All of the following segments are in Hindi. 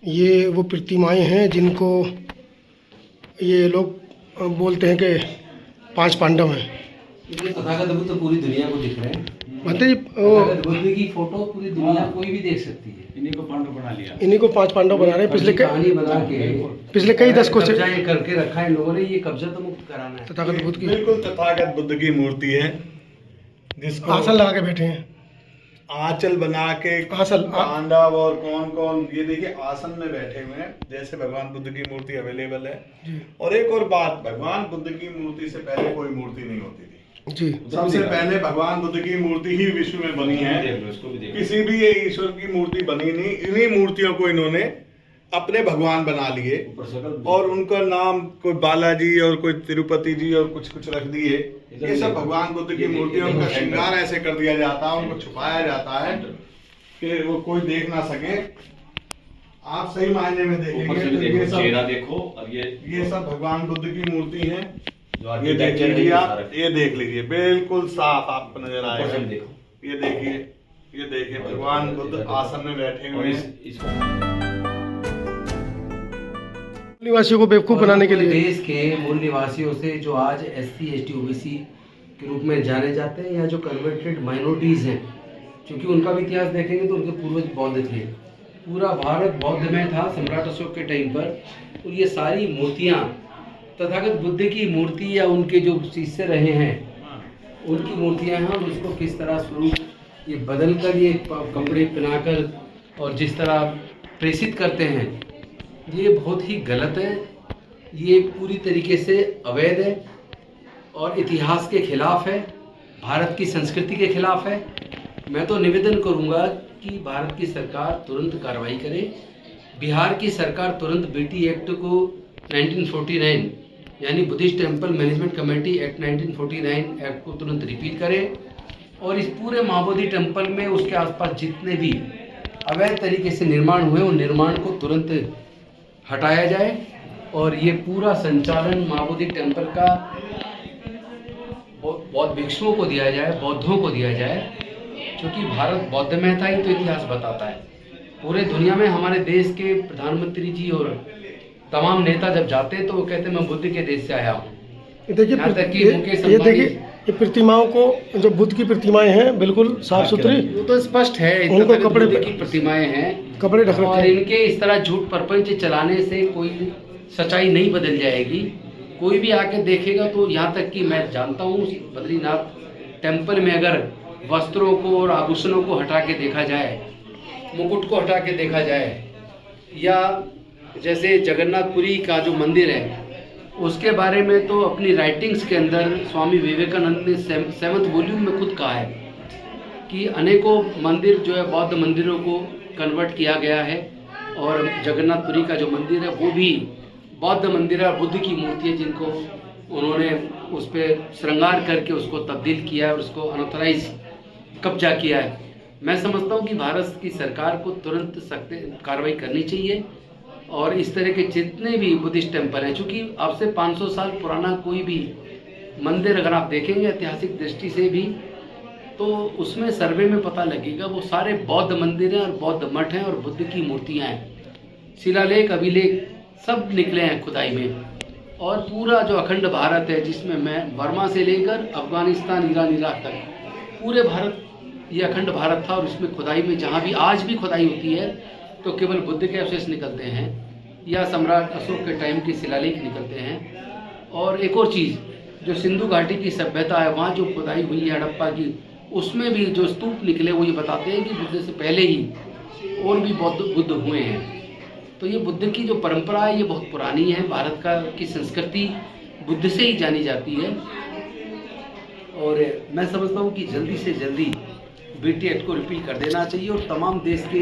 ये वो प्रतिमाएं हैं जिनको ये लोग बोलते हैं कि 5 पांडव हैं। ये तथागत बुद्ध पूरी दुनिया को दिख रहे हैं। मतलब जी तथागत बुद्ध की फोटो पूरी दुनिया कोई भी देख सकती है। इन्हीं को पांडव बना लिया, इन्हीं को 5 पांडव बना रहे हैं। कहानी बना के पिछले कई दशकों से कब्जा ये करके रखा है इन लोगों ने। ये कब्जा तो मुक्त कराना है। तथागत बुद्ध की बिल्कुल तथागत बुद्ध की मूर्ति है जिसको आसन लगा के बैठे हैं। आंचल बना के आसन पांडव और कौन कौन, ये देखिए आसन में बैठे हुए हैं जैसे भगवान बुद्ध की मूर्ति अवेलेबल है जी और एक और बात, भगवान बुद्ध की मूर्ति से पहले कोई मूर्ति नहीं होती थी जी। सबसे पहले भगवान बुद्ध की मूर्ति ही विश्व में बनी है। किसी भी ये ईश्वर की मूर्ति बनी नहीं, इन्हीं मूर्तियों को इन्होंने अपने भगवान बना लिए और उनका नाम कोई बालाजी और कोई तिरुपति जी और कुछ कुछ रख दिए। ये सब भगवान बुद्ध की मूर्तियों का श्रृंगार ऐसे कर दिया जाता है, उनको छुपाया जाता है कि वो कोई देख ना सके। आप सही मायने में देखेंगे तो ये सब चेहरा देखो और ये सब भगवान बुद्ध की मूर्ति है। ये देख लीजिए आप, ये देख लीजिए बिल्कुल साफ आपको नजर आएगा। ये देखिए भगवान बुद्ध आसन में बैठे हुए हैं। निवासियों को बेवकूफ बनाने के लिए देश के मूल निवासियों से जो आज SC ST OBC के रूप में जाने जाते हैं या जो कन्वर्टेड माइनॉरिटीज हैं, क्योंकि उनका भी इतिहास देखेंगे तो उनके पूर्वज बौद्ध थे। पूरा भारत बौद्ध में था सम्राट अशोक के टाइम पर। तो ये सारी मूर्तियाँ तथागत बुद्ध की मूर्ति या उनके जो शिष्य रहे हैं उनकी मूर्तियाँ हैं और उसको किस तरह स्वरूप ये बदल कर ये कपड़े पहनाकर और जिस तरह प्रेषित करते हैं, ये बहुत ही गलत है। ये पूरी तरीके से अवैध है और इतिहास के खिलाफ है, भारत की संस्कृति के खिलाफ है। मैं तो निवेदन करूंगा कि भारत की सरकार तुरंत कार्रवाई करे। बिहार की सरकार तुरंत BT एक्ट को 1949 यानी Buddhist temple management committee act 1949 act को तुरंत रिपील करे और इस पूरे महाबोधि टेम्पल में उसके आसपास जितने भी अवैध तरीके से निर्माण हुए उन निर्माण को तुरंत हटाया जाए और ये पूरा संचालन महाबोधि टेम्पल का बौद्ध भिक्षुओं को दिया जाए, बौद्धों को दिया जाए, क्योंकि भारत बौद्ध में था ही तो इतिहास बताता है। पूरे दुनिया में हमारे देश के प्रधानमंत्री जी और तमाम नेता जब जाते हैं तो वो कहते हैं मैं बुद्ध के देश से आया हूँ। देखिए ये देखिए ये प्रतिमाओं को, जो बुद्ध की प्रतिमाएं हैं बिल्कुल साफ सुथरी, वो तो स्पष्ट है। उनको कपड़े की प्रतिमाएं हैं, कपड़े ढक रखे और हैं। इनके इस तरह झूठ प्रपंच चलाने से कोई सच्चाई नहीं बदल जाएगी। कोई भी आके देखेगा तो यहाँ तक कि मैं जानता हूँ बद्रीनाथ टेम्पल में अगर वस्त्रों को और आभूषणों को हटा के देखा जाए, मुकुट को हटा के देखा जाए, या जैसे जगन्नाथपुरी का जो मंदिर है उसके बारे में तो अपनी राइटिंग्स के अंदर स्वामी विवेकानंद ने 7th वॉल्यूम में खुद कहा है कि अनेकों मंदिर जो है बौद्ध मंदिरों को कन्वर्ट किया गया है और जगन्नाथपुरी का जो मंदिर है वो भी बौद्ध मंदिर है। बुद्ध की मूर्ति है जिनको उन्होंने उस पर श्रृंगार करके उसको तब्दील किया है और उसको अनऑथराइज कब्जा किया है। मैं समझता हूँ कि भारत की सरकार को तुरंत सख्त कार्रवाई करनी चाहिए और इस तरह के जितने भी बुद्धिस्ट टेम्पल हैं, चूँकि अब से 500 साल पुराना कोई भी मंदिर अगर आप देखेंगे ऐतिहासिक दृष्टि से भी तो उसमें सर्वे में पता लगेगा वो सारे बौद्ध मंदिर हैं और बौद्ध मठ हैं और बुद्ध की मूर्तियाँ हैं। शिलालेख अभिलेख सब निकले हैं खुदाई में। और पूरा जो अखंड भारत है जिसमें मैं बर्मा से लेकर अफगानिस्तान, ईरान, इराक तक पूरे भारत ये अखंड भारत था और इसमें खुदाई में जहाँ भी आज भी खुदाई होती है तो केवल बुद्ध के अवशेष निकलते हैं या सम्राट अशोक के टाइम के शिलालेख निकलते हैं। और एक और चीज़, जो सिंधु घाटी की सभ्यता है वहाँ जो खुदाई हुई है हड़प्पा की, उसमें भी जो स्तूप निकले वो ये बताते हैं कि बुद्ध से पहले ही और भी बुद्ध हुए हैं। तो ये बुद्ध की जो परंपरा है ये बहुत पुरानी है। भारत की संस्कृति बुद्ध से ही जानी जाती है और मैं समझता हूँ कि जल्दी से जल्दी BT एक्ट को रिपील कर देना चाहिए और तमाम देश के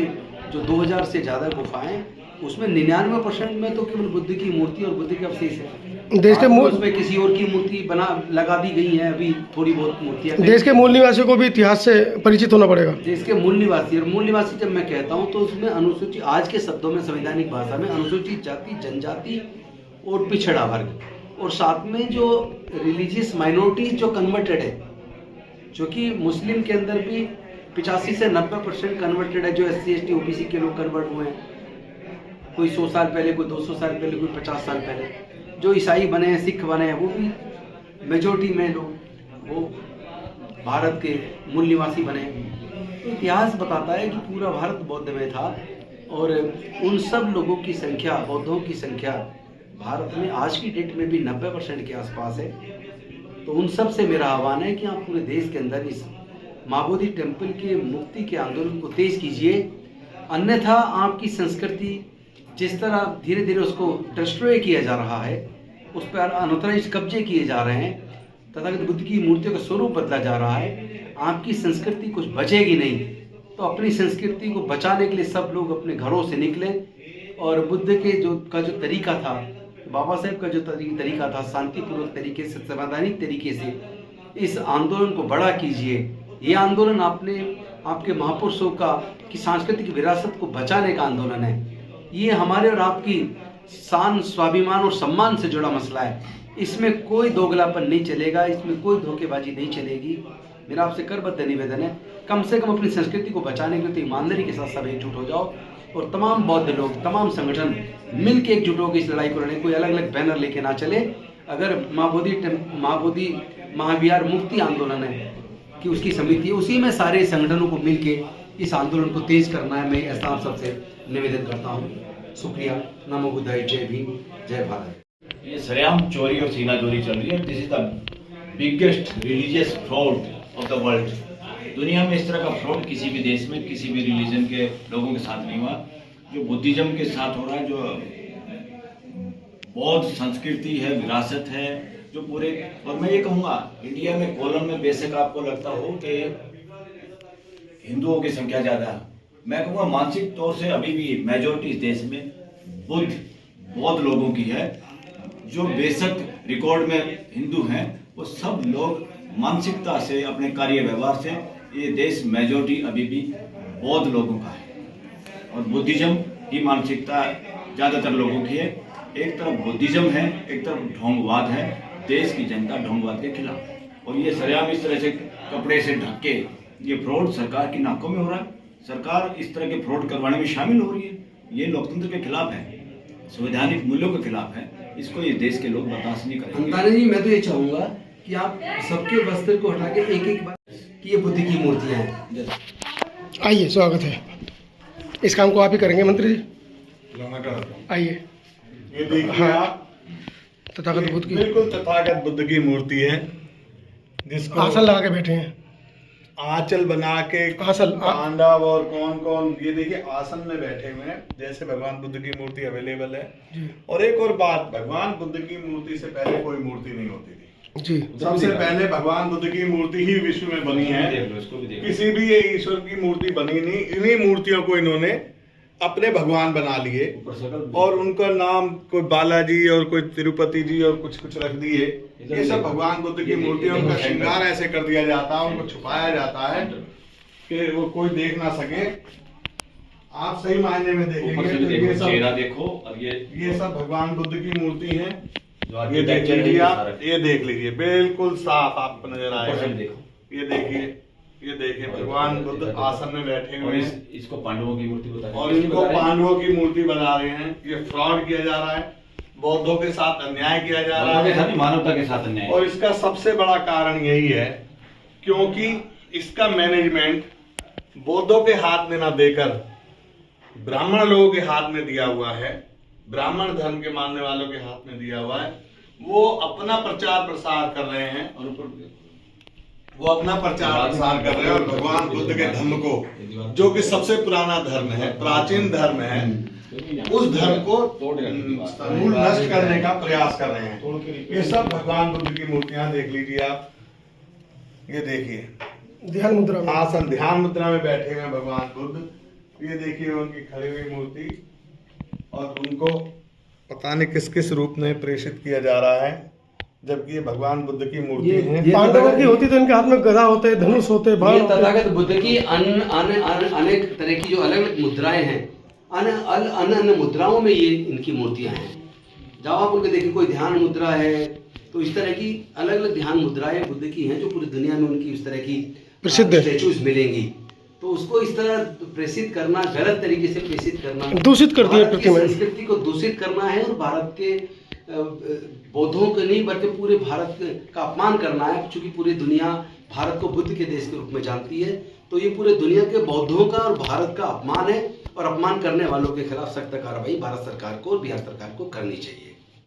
जो 2000 से ज़्यादा गुफाएं उसमें 99% में तो केवल बुद्ध की मूर्ति और बुद्ध के अवशेष है। देश के मूल उसमें किसी और की मूर्ति लगा दी गई है, अभी थोड़ी बहुत मूर्तियाँ। देश के मूल निवासियों को भी इतिहास से परिचित होना पड़ेगा। देश के मूल निवासी, और मूल निवासी जब मैं कहता हूँ तो उसमें अनुसूचित, आज के शब्दों में संवैधानिक भाषा में अनुसूचित जाति, जनजाति और पिछड़ा वर्ग, और साथ में जो रिलीजियस माइनॉरिटीज जो कन्वर्टेड है, जो कि मुस्लिम के अंदर भी 85 से 90% कन्वर्टेड है, जो SC ST OBC के लोग कन्वर्ट हुए हैं, कोई 100 साल पहले, कोई 200 साल पहले, कोई 50 साल पहले। जो ईसाई बने हैं, सिख बने हैं, वो भी मेजोरिटी में लोग वो भारत के मूल निवासी बने हैं। इतिहास बताता है कि पूरा भारत बौद्ध में था और उन सब लोगों की संख्या, बौद्धों की संख्या भारत में आज की डेट में भी 90% के आसपास है। तो उन सब से मेरा आह्वान है कि आप पूरे देश के अंदर इस महाबोधि टेम्पल के मुक्ति के आंदोलन को तेज कीजिए, अन्यथा आपकी संस्कृति जिस तरह धीरे धीरे उसको डिस्ट्रॉय किया जा रहा है, उस पर अनऑथराइज्ड कब्जे किए जा रहे हैं, तथागत बुद्ध की मूर्तियों का स्वरूप बदला जा रहा है, आपकी संस्कृति कुछ बचेगी नहीं। तो अपनी संस्कृति को बचाने के लिए सब लोग अपने घरों से निकलें और बुद्ध के जो तरीका था, बाबा साहेब का जो तरीका था, शांतिपूर्वक तरीके से, संवैधानिक तरीके से इस आंदोलन को बड़ा कीजिए। ये आंदोलन आपके महापुरुषों की सांस्कृतिक विरासत को बचाने का आंदोलन है। ये हमारे और आपकी शान, स्वाभिमान और सम्मान से जुड़ा मसला है। इसमें कोई दोगलापन नहीं चलेगा, इसमें कोई धोखेबाजी नहीं चलेगी। मेरा आपसे करबद्ध निवेदन है, कम से कम अपनी संस्कृति को बचाने के लिए तो ईमानदारी के साथ सब एकजुट हो जाओ और तमाम बौद्ध लोग, तमाम संगठन मिल के एकजुट होकर इस लड़ाई को लड़ें। कोई अलग अलग बैनर लेके ना चले। अगर महाबोधि महाविहार मुक्ति आंदोलन है कि उसकी समिति है, उसी में सारे संगठनों को मिल के इस आंदोलन को तेज करना है। मैं ऐसा आप सबसे निवेदन करता हूँ। शुक्रिया। नमो बुद्धाय। जय भीम, जय भारत। ये सरेआम चोरी और सीनाचोरी चल रही है। This is the biggest religious fraud of the world. दुनिया में इस तरह का फ्रॉड किसी भी देश में, किसी भी रिलीजन के लोगों के साथ नहीं हुआ जो बुद्धिज्म के साथ हो रहा है। जो बौद्ध संस्कृति है, विरासत है, जो पूरे, और मैं ये कहूँगा इंडिया में कोलम में बेशक आपको लगता हो कि हिंदुओं की संख्या ज़्यादा है, मैं कहूँगा मानसिक तौर से अभी भी मेजोरिटी इस देश में बौद्ध लोगों की है। जो बेशक रिकॉर्ड में हिंदू हैं, वो सब लोग मानसिकता से, अपने कार्य व्यवहार से, ये देश मेजोरिटी अभी भी बौद्ध लोगों का है और बुद्धिज्म की मानसिकता ज़्यादातर लोगों की है। एक तरफ बुद्धिज्म है, एक तरफ ढोंगवाद है। देश की जनता ढोंगवाद के खिलाफ, और ये सरेआम इस तरह से कपड़े से ढक के ये फ्रॉड सरकार की नाकों में हो रहा है। सरकार इस तरह के फ्रॉड करवाने में शामिल हो रही है। ये लोकतंत्र के खिलाफ है, संवैधानिक मूल्यों के खिलाफ है। इसको ये देश के लोग बर्दाश्त नहीं करेंगे। अंतानी जी, मैं तो ये चाहूँगा कि आप सबके वस्त्र को हटा के एक एक बार कि ये बुद्ध की मूर्तियाँ हैं। आइए, स्वागत है। इस काम को आप ही करेंगे मंत्री जी, आइए। ये देखिए हाँ। आप, तथागत बुद्ध की बिल्कुल तथागत बुद्ध की मूर्ति है, जिसको आसन लगा के बैठे हैं। आंचल बना के आसन पांडव और कौन कौन, ये देखिए आसन में बैठे हुए हैं, जैसे भगवान बुद्ध की मूर्ति अवेलेबल है जी। और एक और बात, भगवान बुद्ध की मूर्ति से पहले कोई मूर्ति नहीं होती थी जी। सबसे पहले भगवान बुद्ध की मूर्ति ही विश्व में बनी है। किसी भी ये ईश्वर की मूर्ति बनी नहीं। इन्हीं मूर्तियों को इन्होंने अपने भगवान बना लिए और उनका नाम कोई बालाजी और कोई तिरुपति जी और कुछ कुछ रख दिए। ये सब भगवान बुद्ध की मूर्तियों का श्रृंगार ऐसे कर दिया जाता है, उनको छुपाया जाता है कि वो कोई देख ना सके। आप सही मायने में देखेंगे तो ये सब चेहरा देखो, और ये सब भगवान बुद्ध की मूर्ति है। ये देख लीजिए आप, ये देख लीजिए, बिल्कुल साफ आपको नजर आएगा। ये देखिए भगवान बुद्ध आसन में बैठे हुए हैं। इसको पांडवों की मूर्ति बता रहे हैं, और इनको पांडवों की मूर्ति बना रहे हैं। ये फ्रॉड किया जा रहा है, बौद्धों के साथ अन्याय किया जा रहा है, मानवता के साथ अन्याय। और इसका सबसे बड़ा कारण यही है क्योंकि इसका मैनेजमेंट बौद्धों के हाथ में ना देकर ब्राह्मण लोगों के हाथ में दिया हुआ है, ब्राह्मण धर्म के मानने वालों के हाथ में दिया हुआ है। वो अपना प्रचार प्रसार कर रहे हैं और भगवान बुद्ध के धर्म को, जो कि सबसे पुराना धर्म है, प्राचीन धर्म है, उस धर्म को मूल नष्ट करने का प्रयास कर रहे हैं। ये सब भगवान बुद्ध की मूर्तियां देख लीजिए आप। ये देखिए ध्यान मुद्रा में, आसन ध्यान मुद्रा में बैठे हुए भगवान बुद्ध। ये देखिए उनकी खड़ी हुई मूर्ति, और उनको पता नहीं किस किस रूप में प्रेषित किया जा रहा है, जबकि ये भगवान बुद्ध की मूर्ति है। पांडवों की होती तो इनके हाथ में गदा होते, धनुष होते, बाण होते। तथागत बुद्ध की अनेक तरह की जो अलग अलग मुद्राएं हैं, अन्य मुद्राओं में ये इनकी मूर्तियां हैं। जब आप उनके देखिए, कोई ध्यान मुद्रा है, तो इस तरह की अलग अलग ध्यान मुद्राएं बुद्ध की हैं, जो पूरी दुनिया में उनकी इस तरह की प्रसिद्ध स्टैचूज मिलेंगी। तो उसको इस तरह प्रेषित करना, गलत तरीके से प्रेषित करना, दूषित कर दिया भारत की प्रतिमाएं। संस्कृति को दूषित करना है और भारत के बौद्धों के नहीं बल्कि पूरे भारत का अपमान करना है। क्योंकि पूरी दुनिया भारत को बुद्ध के देश के रूप में जानती है, तो ये पूरे दुनिया के बौद्धों का और भारत का अपमान है और अपमान करने वालों के खिलाफ सख्त कार्रवाई भारत सरकार को और बिहार सरकार को करनी चाहिए।